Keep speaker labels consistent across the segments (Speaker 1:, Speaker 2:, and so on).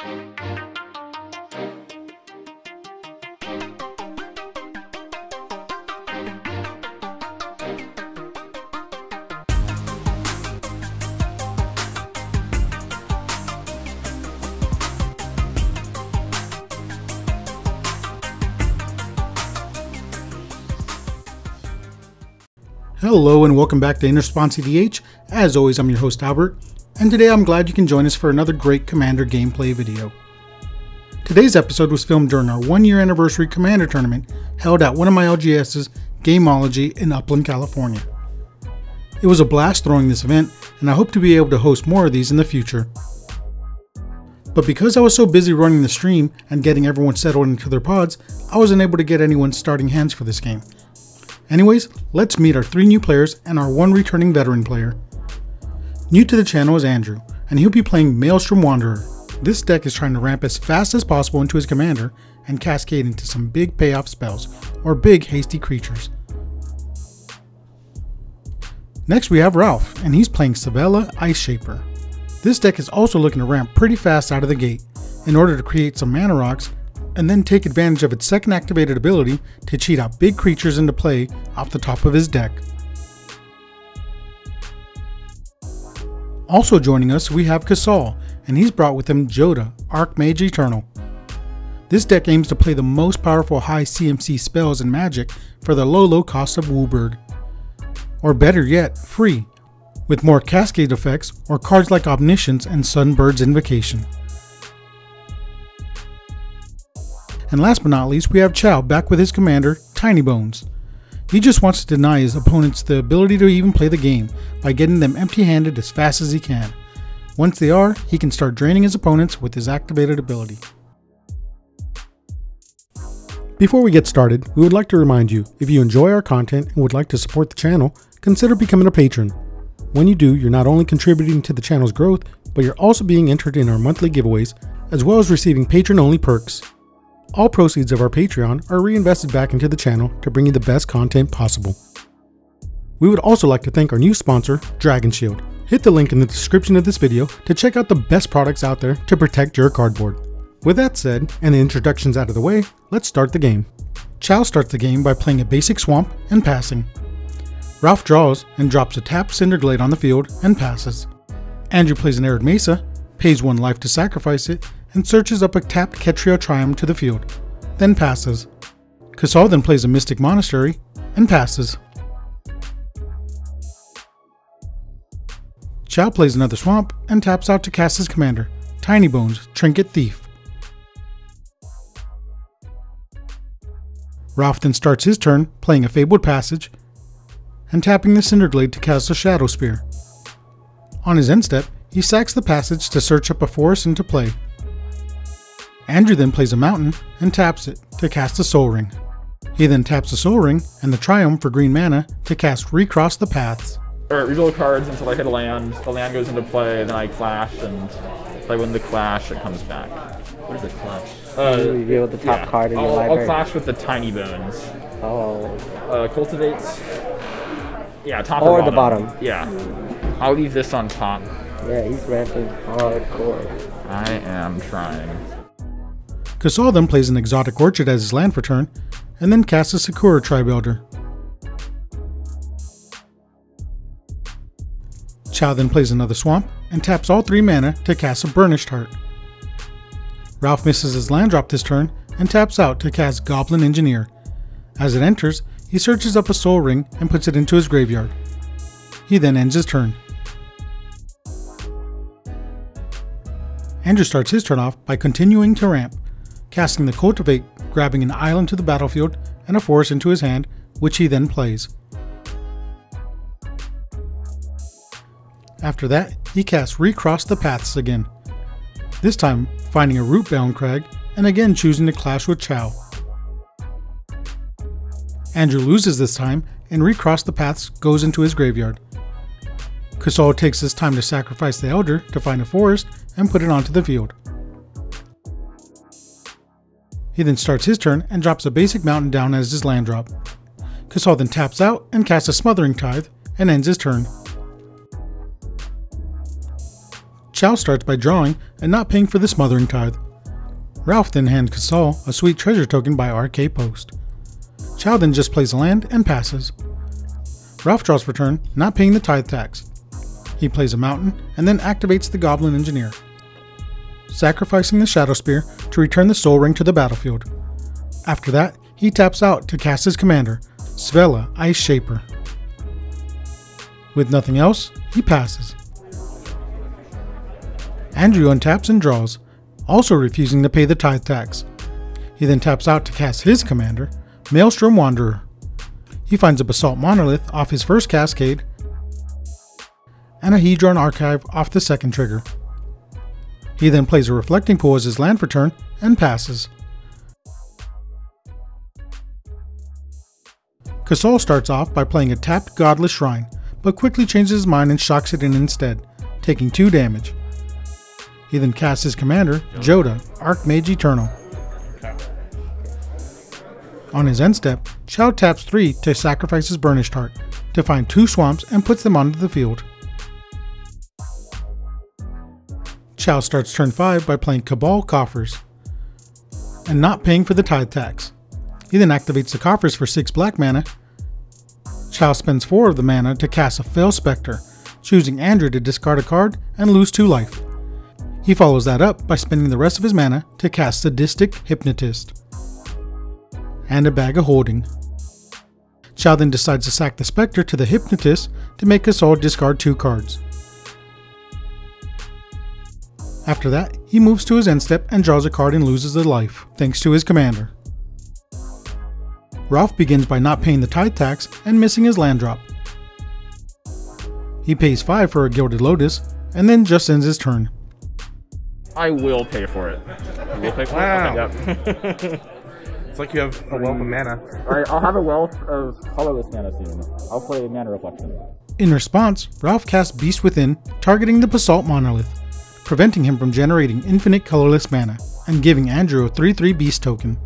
Speaker 1: Hello and welcome back to InnerSpawn's EDH. As always, I'm your host Albert, and today I'm glad you can join us for another great Commander gameplay video. Today's episode was filmed during our 1-year anniversary Commander tournament held at one of my LGS's, Gameology in Upland, California. It was a blast throwing this event, and I hope to be able to host more of these in the future. But because I was so busy running the stream and getting everyone settled into their pods, I wasn't able to get anyone starting hands for this game. Anyways, let's meet our 3 new players and our 1 returning veteran player. New to the channel is Andrew, and he'll be playing Maelstrom Wanderer. This deck is trying to ramp as fast as possible into his commander and cascade into some big payoff spells, or big hasty creatures. Next we have Ralph, and he's playing Svella Ice Shaper. This deck is also looking to ramp pretty fast out of the gate, in order to create some mana rocks and then take advantage of its second activated ability to cheat out big creatures into play off the top of his deck. Also joining us we have Chau, and he's brought with him Jodah, Archmage Eternal. This deck aims to play the most powerful high CMC spells in Magic for the low cost of Wooburg. Or better yet, free, with more cascade effects or cards like Omniscience and Sunbird's Invocation. And last but not least, we have Chau back with his commander, Tiny Bones. He just wants to deny his opponents the ability to even play the game by getting them empty-handed as fast as he can. Once they are, he can start draining his opponents with his activated ability. Before we get started, we would like to remind you, if you enjoy our content and would like to support the channel, consider becoming a patron. When you do, you're not only contributing to the channel's growth, but you're also being entered in our monthly giveaways, as well as receiving patron-only perks. All proceeds of our Patreon are reinvested back into the channel to bring you the best content possible. We would also like to thank our new sponsor, Dragon Shield. Hit the link in the description of this video to check out the best products out there to protect your cardboard. With that said, and the introductions out of the way, let's start the game. Chau starts the game by playing a basic swamp and passing. Ralph draws and drops a tapped Cinderglade on the field and passes. Andrew plays an Arid Mesa, pays 1 life to sacrifice it, and searches up a tapped Ketrio Triumph to the field, then passes. Chau then plays a Mystic Monastery, and passes. Chau plays another swamp, and taps out to cast his commander, Tiny Bones, Trinket Thief. Ralph then starts his turn playing a Fabled Passage, and tapping the Cinderglade to cast a Shadow Spear. On his end step, he sacks the passage to search up a forest into play. Andrew then plays a mountain and taps it to cast a Soul Ring. He then taps the Soul Ring and the Triumph for green mana to cast Recross the Paths.
Speaker 2: Alright, reveal cards until I hit a land. The land goes into play, then I clash, and if I win the clash, it comes back. What is a clash?
Speaker 3: You reveal the top card in your library.
Speaker 2: I'll clash with the Tiny Bones.
Speaker 3: Oh.
Speaker 2: Cultivates. Yeah, top
Speaker 3: or
Speaker 2: or
Speaker 3: the bottom.
Speaker 2: Yeah. I'll leave this on top.
Speaker 3: Yeah, he's ramping hardcore.
Speaker 2: I am trying.
Speaker 1: Chau then plays an Exotic Orchid as his land for turn, and then casts a Sakura Tribuilder. Chau then plays another swamp, and taps all 3 mana to cast a Burnished Heart. Ralph misses his land drop this turn, and taps out to cast Goblin Engineer. As it enters, he searches up a Soul Ring and puts it into his graveyard. He then ends his turn. Andrew starts his turn off by continuing to ramp, casting the Cultivate, grabbing an island to the battlefield and a forest into his hand, which he then plays. After that, he casts Recross the Paths again, this time finding a Rootbound Crag and again choosing to clash with Chau. Andrew loses this time and Recross the Paths goes into his graveyard. Chau takes his time to sacrifice the Elder to find a forest and put it onto the field. He then starts his turn and drops a basic mountain down as his land drop. Chau then taps out and casts a Smothering Tithe and ends his turn. Chau starts by drawing and not paying for the Smothering Tithe. Ralph then hands Chau a sweet treasure token by RK Post. Chau then just plays a land and passes. Ralph draws for turn, not paying the tithe tax. He plays a mountain and then activates the Goblin Engineer, sacrificing the Shadow Spear to return the Soul Ring to the battlefield. After that, he taps out to cast his commander, Svella, Ice Shaper. With nothing else, he passes. Andrew untaps and draws, also refusing to pay the tithe tax. He then taps out to cast his commander, Maelstrom Wanderer. He finds a Basalt Monolith off his first cascade, and a Hedron Archive off the second trigger. He then plays a Reflecting Pool as his land for turn and passes. Chau starts off by playing a tapped Godless Shrine, but quickly changes his mind and shocks it in instead, taking 2 damage. He then casts his commander, Jodah, Archmage Eternal. On his end step, Chau taps 3 to sacrifice his Burnished Heart, to find 2 swamps and puts them onto the field. Chau starts turn 5 by playing Cabal Coffers, and not paying for the tithe tax. He then activates the coffers for 6 black mana. Chau spends 4 of the mana to cast a Fell Spectre, choosing Andrew to discard a card and lose 2 life. He follows that up by spending the rest of his mana to cast Sadistic Hypnotist and a Bag of Holding. Chau then decides to sack the Spectre to the Hypnotist to make Chau discard 2 cards. After that, he moves to his end step and draws a card and loses a life, thanks to his commander. Ralph begins by not paying the tithe tax and missing his land drop. He pays 5 for a Gilded Lotus, and then just ends his turn.
Speaker 2: I will pay for it. You will pay for
Speaker 4: Wow.
Speaker 2: it? Okay, yep.
Speaker 4: It's like you have a wealth of mana.
Speaker 2: Alright, I'll have a wealth of colorless mana soon. I'll play Mana Reflection.
Speaker 1: In response, Ralph casts Beast Within, targeting the Basalt Monolith, preventing him from generating infinite colorless mana, and giving Andrew a 3/3 Beast token.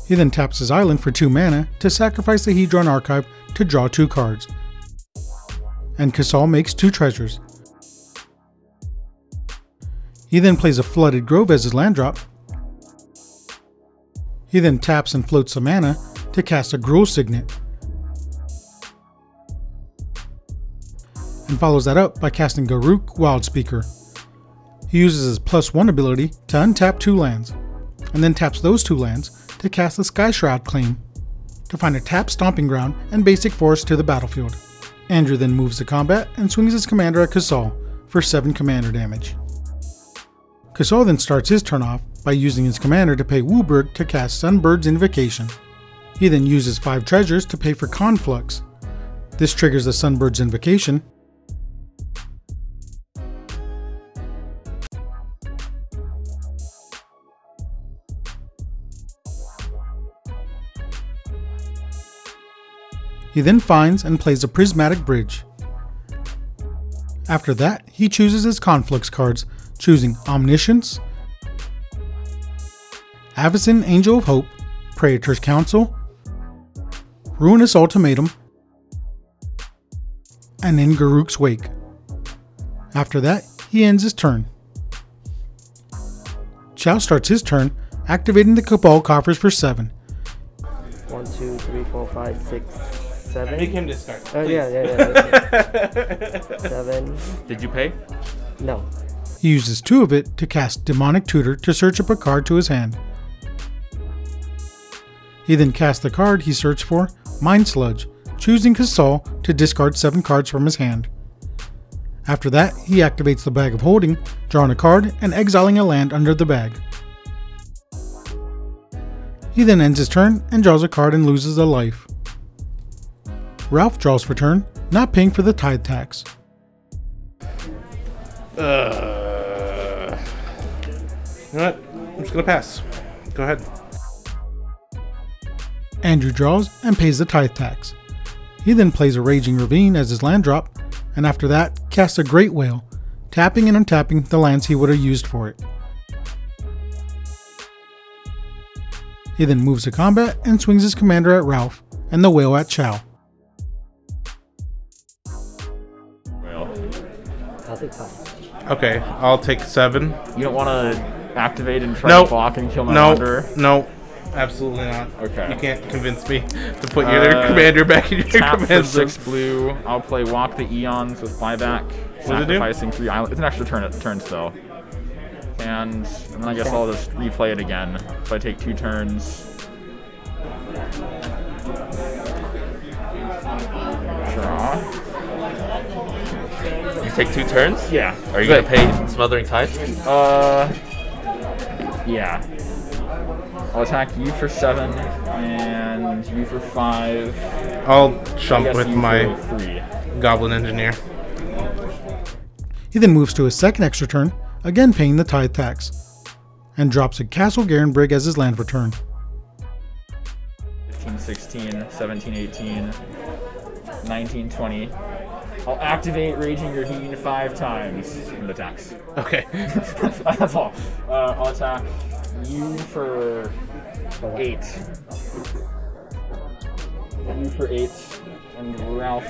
Speaker 1: He then taps his island for 2 mana to sacrifice the Hedron Archive to draw 2 cards, and Chau makes 2 treasures. He then plays a Flooded Grove as his land drop. He then taps and floats some mana to cast a Gruul Signet, and follows that up by casting Garruk Wildspeaker. He uses his +1 ability to untap 2 lands, and then taps those 2 lands to cast the Sky Shroud Claim, to find a tapped Stomping Ground and basic forest to the battlefield. Andrew then moves to combat and swings his commander at Chau for 7 commander damage. Chau then starts his turn off by using his commander to pay Wooburg to cast Sunbird's Invocation. He then uses 5 treasures to pay for Conflux. This triggers the Sunbird's Invocation, he then finds and plays a Prismatic Bridge. After that, he chooses his Conflux cards, choosing Omniscience, Avacyn Angel of Hope, Praetor's Council, Ruinous Ultimatum, and in Garruk's Wake. After that, he ends his turn. Chau starts his turn, activating the Cabal Coffers for 7.
Speaker 3: 1, 2, 3, 4, 5, 6, 7.
Speaker 4: Make him discard.
Speaker 3: Oh,
Speaker 4: please.
Speaker 3: yeah. 7.
Speaker 2: Did you pay?
Speaker 3: No.
Speaker 1: He uses 2 of it to cast Demonic Tutor to search up a card to his hand. He then casts the card he searched for, Mind Sludge, choosing Chau to discard 7 cards from his hand. After that, he activates the Bag of Holding, drawing a card and exiling a land under the bag. He then ends his turn and draws a card and loses a life. Ralph draws for turn, not paying for the tithe tax.
Speaker 4: You know what? I'm just gonna pass. Go ahead.
Speaker 1: Andrew draws and pays the tithe tax. He then plays a Raging Ravine as his land drop, and after that, casts a Great Whale, tapping and untapping the lands he would have used for it. He then moves to combat and swings his commander at Ralph, and the whale at Chau.
Speaker 2: Well,
Speaker 3: I'll take 5.
Speaker 4: Okay, I'll take 7.
Speaker 2: You don't want to activate and try to block and kill my Wanderer?
Speaker 4: No, absolutely not.
Speaker 2: Okay.
Speaker 4: You can't convince me to put your commander back in your
Speaker 2: tap
Speaker 4: command
Speaker 2: for
Speaker 4: zone.
Speaker 2: 6 blue. I'll play Walk the Eons with flyback, sacrificing 3 islands. It's an extra turn still. And then I guess I'll just replay it again. If I take 2 turns. Draw.
Speaker 5: You take 2 turns?
Speaker 2: Yeah.
Speaker 5: Are you going to pay Smothering Tide?
Speaker 2: Yeah. I'll attack you for 7 and you for 5.
Speaker 4: I'll chump with my
Speaker 2: 3.
Speaker 4: Goblin Engineer.
Speaker 1: He then moves to his second extra turn, again paying the tithe tax, and drops a Castle Garenbrig as his land for turn.
Speaker 2: 15, 16, 17, 18, 19, 20. I'll activate Raging Raheen 5 times in the tax.
Speaker 4: Okay.
Speaker 2: That's all. I'll attack you for 8. You for 8, and Ralph.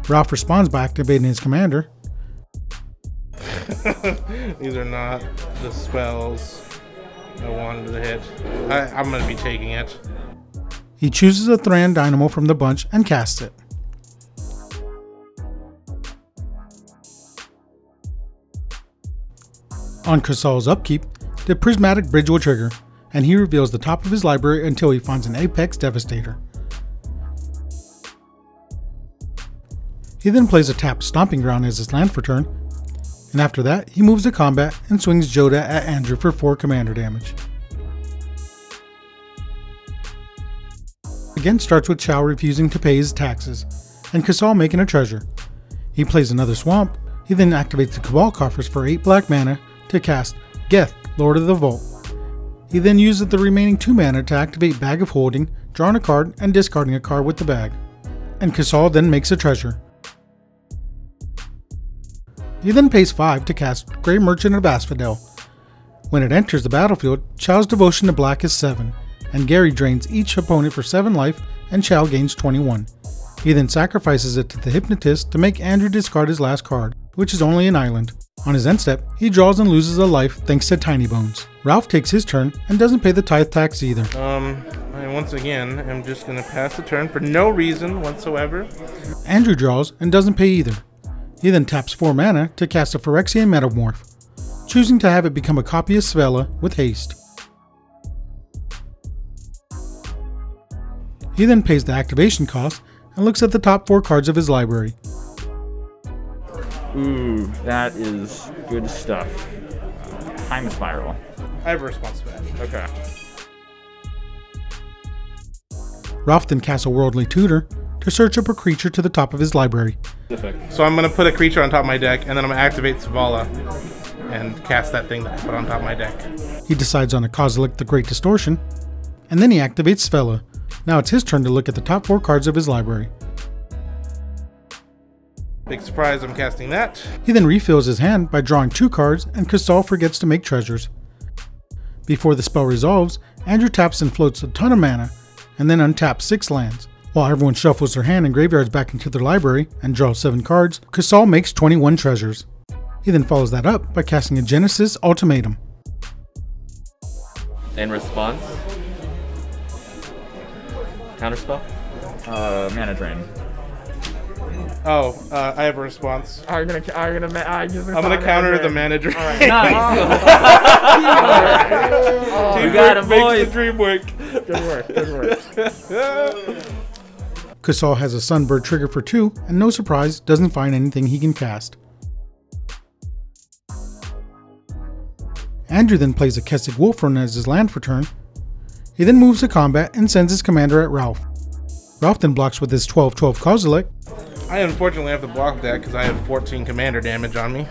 Speaker 1: Ralph responds by activating his commander.
Speaker 4: These are not the spells I wanted to hit. I'm going to be taking it.
Speaker 1: He chooses a Thran Dynamo from the bunch and casts it. On Kasal's upkeep, the Prismatic Bridge will trigger, and he reveals the top of his library until he finds an Apex Devastator. He then plays a tapped Stomping Ground as his land for turn, and after that he moves to combat and swings Jodah at Andrew for 4 commander damage. Again starts with Chau refusing to pay his taxes, and Kasal making a treasure. He plays another swamp. He then activates the Cabal coffers for 8 black mana to cast Geth, Lord of the Vault. He then uses the remaining 2 mana to activate Bag of Holding, drawing a card and discarding a card with the bag. And Kasal then makes a treasure. He then pays 5 to cast Grey Merchant of Asphodel. When it enters the battlefield, Chau's devotion to black is 7, and Gary drains each opponent for 7 life and Chau gains 21. He then sacrifices it to the Hypnotist to make Andrew discard his last card, which is only an island. On his end step, he draws and loses a life thanks to Tiny Bones. Ralph takes his turn and doesn't pay the tithe tax either.
Speaker 4: I once again am just going to pass the turn for no reason whatsoever.
Speaker 1: Andrew draws and doesn't pay either. He then taps 4 mana to cast a Phyrexian Metamorph, choosing to have it become a copy of Svella with haste. He then pays the activation cost and looks at the top 4 cards of his library.
Speaker 2: Ooh, that is good stuff. Time Spiral.
Speaker 4: I have a response to that.
Speaker 2: Okay.
Speaker 1: Ralph then casts a Worldly Tutor to search up a creature to the top of his library.
Speaker 4: So I'm going to put a creature on top of my deck, and then I'm going to activate Svella and cast that thing that I put on top of my deck.
Speaker 1: He decides on a Kozilek the Great Distortion, and then he activates Svella. Now it's his turn to look at the top 4 cards of his library.
Speaker 4: Big surprise, I'm casting that.
Speaker 1: He then refills his hand by drawing 2 cards, and Kasal forgets to make treasures. Before the spell resolves, Andrew taps and floats a ton of mana, and then untaps 6 lands. While everyone shuffles their hand and graveyards back into their library and draws 7 cards, Kasal makes 21 treasures. He then follows that up by casting a Genesis Ultimatum.
Speaker 5: In response? Counterspell?
Speaker 2: Mana Drain.
Speaker 4: Oh, I have a response.
Speaker 2: I'm gonna counter
Speaker 4: the manager.
Speaker 2: Alright,
Speaker 5: Nice!
Speaker 4: Teamwork
Speaker 5: You got him,
Speaker 4: makes
Speaker 5: boys!
Speaker 4: the dream work.
Speaker 2: Good work.
Speaker 1: Kasal has a Sunbird trigger for 2, and no surprise, doesn't find anything he can cast. Andrew then plays a Kessig Wolfrun as his land for turn. He then moves to combat and sends his commander at Ralph. Ralph then blocks with his 12/12 Kozilek,
Speaker 4: I unfortunately have to block that because I have 14 commander damage on me.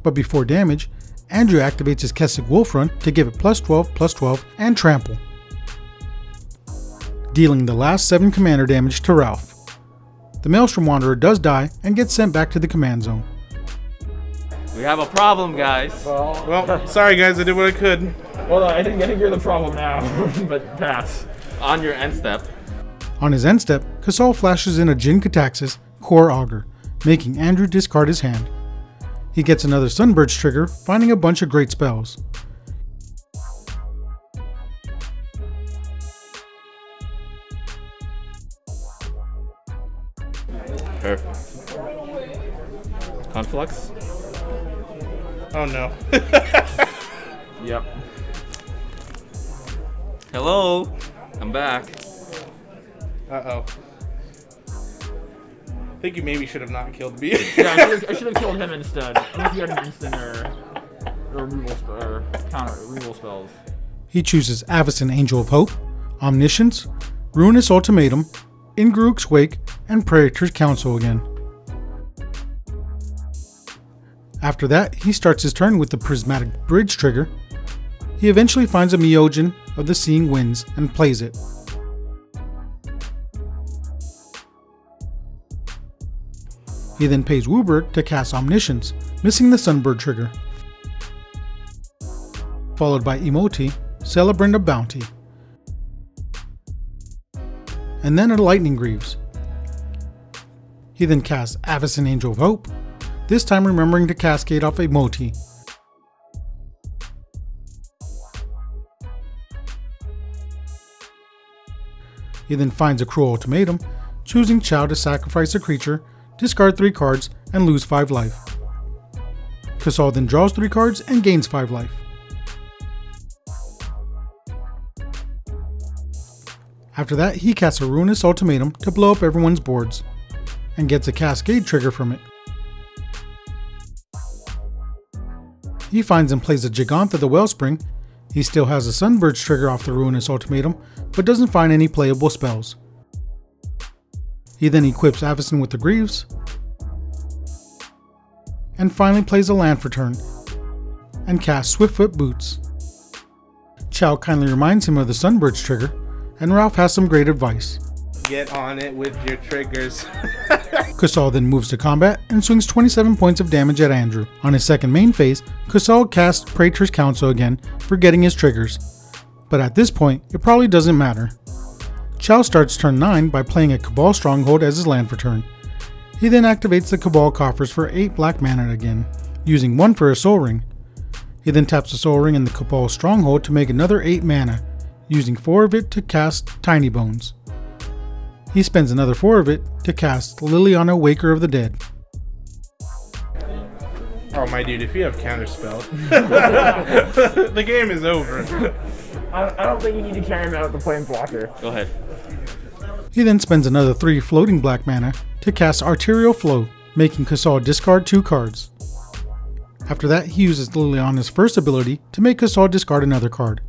Speaker 1: but before damage, Andrew activates his Kessig Wolfrun to give it +12/+12 and trample, dealing the last 7 commander damage to Ralph. The Maelstrom Wanderer does die and gets sent back to the command zone.
Speaker 5: We have a problem, guys.
Speaker 4: Well, sorry guys, I did what I could.
Speaker 2: Well, I think you're the problem now, but pass.
Speaker 5: On your end step,
Speaker 1: On his end step, Kasal flashes in a Jin Kataxis, Core Augur, making Andrew discard his hand. He gets another Sunbird's trigger, finding a bunch of great spells.
Speaker 5: Perfect. Conflux?
Speaker 4: Oh no.
Speaker 2: Yep.
Speaker 5: Hello? I'm back.
Speaker 4: Uh-oh. I think you maybe should have not killed me.
Speaker 2: Yeah, I should have killed him instead. Unless he had an instant or removal or counter removal spells.
Speaker 1: He chooses Avacyn Angel of Hope, Omniscience, Ruinous Ultimatum, Ingruk's Wake, and Praetor's Council again. After that, he starts his turn with the Prismatic Bridge trigger. He eventually finds a Myojin of the Seeing Winds and plays it. He then pays WUBRG to cast Omniscience, missing the Sunbird trigger, followed by Emoti, Celebrant of Bounty, and then a Lightning Greaves. He then casts Avacyn Angel of Hope, this time remembering to cascade off Emoti. He then finds a Cruel Ultimatum, choosing Chau to sacrifice a creature, discard 3 cards, and lose 5 life. Kasal then draws 3 cards and gains 5 life. After that, he casts a Ruinous Ultimatum to blow up everyone's boards, and gets a Cascade trigger from it. He finds and plays a Gigantha the Wellspring. He still has a Sunbird's trigger off the Ruinous Ultimatum, but doesn't find any playable spells. He then equips Avacyn with the Greaves, and finally plays a land for turn, and casts Swiftfoot Boots. Chau kindly reminds him of the Sunbird's trigger, and Ralph has some great advice.
Speaker 4: Get on it with your triggers.
Speaker 1: Kasal then moves to combat and swings 27 points of damage at Andrew. On his second main phase, Kasal casts Praetor's Council again, forgetting his triggers. But at this point, it probably doesn't matter. Chau starts turn 9 by playing a Cabal Stronghold as his land for turn. He then activates the Cabal Coffers for 8 black mana again, using 1 for a Soul Ring. He then taps the Soul Ring in the Cabal Stronghold to make another 8 mana, using 4 of it to cast Tiny Bones. He spends another 4 of it to cast Liliana, Waker of the Dead.
Speaker 4: Oh my dude, if you have Counterspell, the game is over.
Speaker 2: I don't think you need to carry him out with the Planeswalker.
Speaker 5: Go ahead.
Speaker 1: He then spends another 3 floating black mana to cast Arterial Flow, making Kasal discard 2 cards. After that, he uses Liliana's first ability to make Kasal discard another card.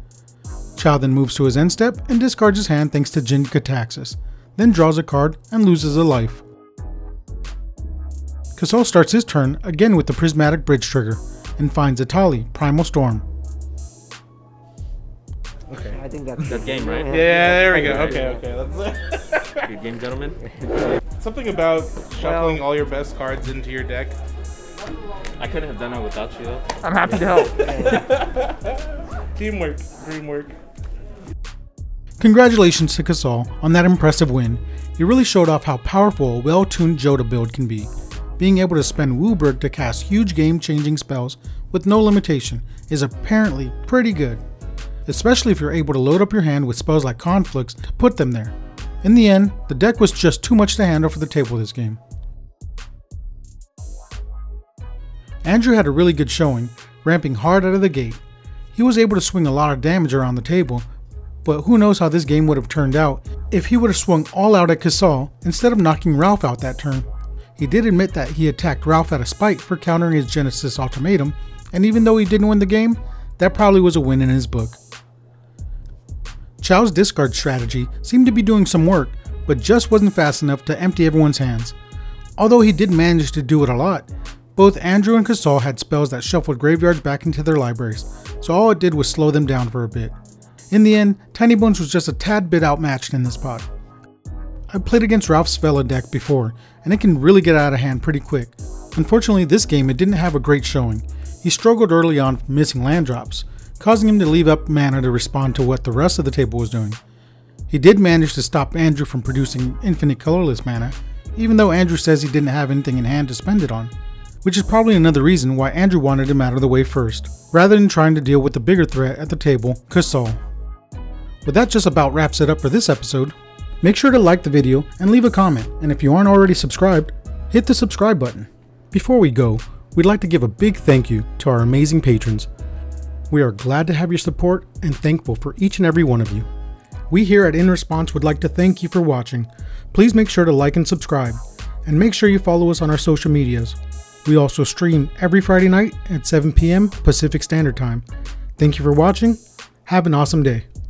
Speaker 1: Chau then moves to his end step and discards his hand thanks to Jin Kataxis, then draws a card and loses a life. Kasal starts his turn again with the Prismatic Bridge trigger, and finds Atali, Primal Storm.
Speaker 4: Okay.
Speaker 3: I think that's
Speaker 5: Good game, right?
Speaker 4: Yeah, there we go. Okay, that's
Speaker 5: Good game, gentlemen.
Speaker 4: something about shuffling all your best cards into your deck.
Speaker 5: I couldn't have done it without you, though.
Speaker 2: I'm happy to help.
Speaker 4: Teamwork, Dreamwork.
Speaker 1: Congratulations to Kasal on that impressive win. He really showed off how powerful a well-tuned Jodah build can be. Being able to spend WUBRG to cast huge game-changing spells with no limitation is apparently pretty good, especially if you're able to load up your hand with spells like Conflicts to put them there. In the end, the deck was just too much to handle for the table this game. Andrew had a really good showing, ramping hard out of the gate. He was able to swing a lot of damage around the table, but who knows how this game would have turned out if he would have swung all out at Kasal instead of knocking Ralph out that turn. He did admit that he attacked Ralph out of spite for countering his Genesis Ultimatum, and even though he didn't win the game, that probably was a win in his book. Chau's discard strategy seemed to be doing some work, but just wasn't fast enough to empty everyone's hands. Although he did manage to do it a lot, both Andrew and Kasal had spells that shuffled graveyards back into their libraries, so all it did was slow them down for a bit. In the end, Tiny Bones was just a tad bit outmatched in this spot. I've played against Ralph's Svella deck before, and it can really get out of hand pretty quick. Unfortunately, this game it didn't have a great showing. He struggled early on missing land drops, causing him to leave up mana to respond to what the rest of the table was doing. He did manage to stop Andrew from producing infinite colorless mana, even though Andrew says he didn't have anything in hand to spend it on, which is probably another reason why Andrew wanted him out of the way first, rather than trying to deal with the bigger threat at the table, Chau. But that just about wraps it up for this episode. Make sure to like the video and leave a comment, and if you aren't already subscribed, hit the subscribe button. Before we go, we'd like to give a big thank you to our amazing patrons. We are glad to have your support and thankful for each and every one of you. We here at In Response would like to thank you for watching. Please make sure to like and subscribe, and make sure you follow us on our social medias. We also stream every Friday night at 7 p.m. Pacific Standard Time. Thank you for watching. Have an awesome day.